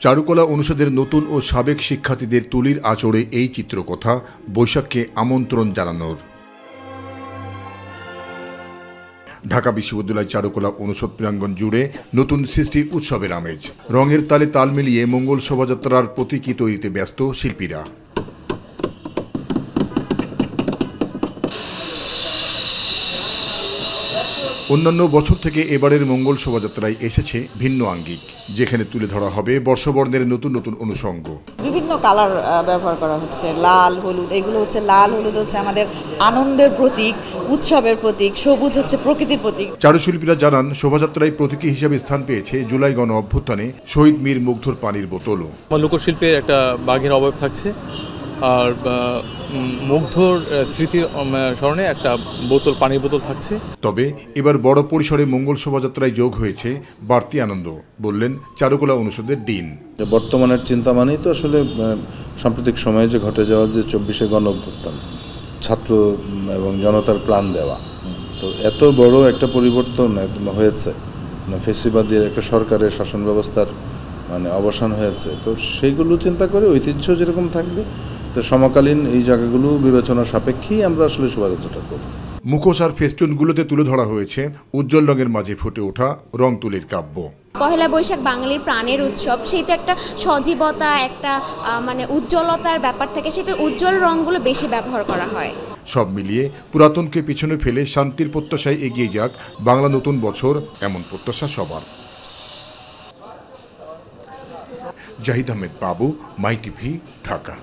চারুকলা অনুষদের নতুন ও সাবেক শিক্ষার্থীদের তুলির আঁচড়ে এই চিত্রকথা বৈশাখকে আমন্ত্রণ জানানোর। ঢাকা বিশ্ববিদ্যালয় চারুকলা অনুষদ প্রাঙ্গণ জুড়ে নতুন সৃষ্টি উৎসবের আমেজ। রঙের তালে তাল মিলিয়ে মঙ্গল শোভাযাত্রার প্রতীকী তৈরিতে ব্যস্ত শিল্পীরা। অন্যান্য বছর থেকে এবারের মঙ্গল শোভাযাত্রায় এসেছে ভিন্ন আঙ্গিক, যেখানে তুলে ধরা হবে বর্ষবর্ণের নতুন নতুন অনুষঙ্গ। বিভিন্ন কালার ব্যবহার করা হচ্ছে, লাল হলুদ। এগুলো হচ্ছে লাল হলুদ হচ্ছে আমাদের আনন্দের প্রতীক, উৎসবের প্রতীক। সবুজ হচ্ছে প্রকৃতির প্রতীক। চারুশিল্পীরা জানান, শোভাযাত্রায় প্রতীকী হিসেবে স্থান পেয়েছে জুলাই গণ অভ্যুত্থানে শহীদ মীর মুগ্ধর পানির বোতলও। লোকশিল্পের একটা বাঘের অভাব থাকছে, আর মুগ্ধর স্মৃতির স্মরণে একটা পানির বোতল থাকছে। তবে এবার বড় পরিসরে মঙ্গল শোভাযাত্রায় যোগ হয়েছে বাড়তি আনন্দ, বললেন চারুকলা অনুষদের ডিন। বর্তমানের চিন্তা মানেই তো আসলে সাম্প্রতিক সময়ে যে ঘটে যাওয়া যে 24শে গণ অভ্যুত্থান, ছাত্র এবং জনতার প্রাণ দেওয়া, তো এত বড় একটা পরিবর্তন হয়েছে, ফেসিবাদীর একটা সরকারের শাসন ব্যবস্থার অবসান হয়েছে। তো সেইগুলো চিন্তা করে ঐতিহ্য যেরকম থাকবে, তো সমকালীন এই জায়গাগুলো বিবেচনা সাপেক্ষেই আমরা আসলে শোভাযাত্রাটা করব। মুখোশ আর ফেস্টুনগুলোতে তুলে ধরা হয়েছে উজ্জ্বল রঙের মাঝে ফুটে ওঠা রং তুলির কাব্য। পহেলা বৈশাখ বাঙালির প্রাণের উৎসব, সেই তো একটা সজীবতা, একটা উজ্জ্বলতার ব্যাপার থাকে, সেই তো উজ্জ্বল রঙগুলো বেশি ব্যবহার করা হয়। সব মিলিয়ে পুরাতনকে পিছনে ফেলে শান্তির প্রত্যাশায় এগিয়ে যাক বাংলা নতুন বছর, এমন প্রত্যাশা সবার। জাহিদ আহমেদ বাবু, মাই টিভি, ঢাকা।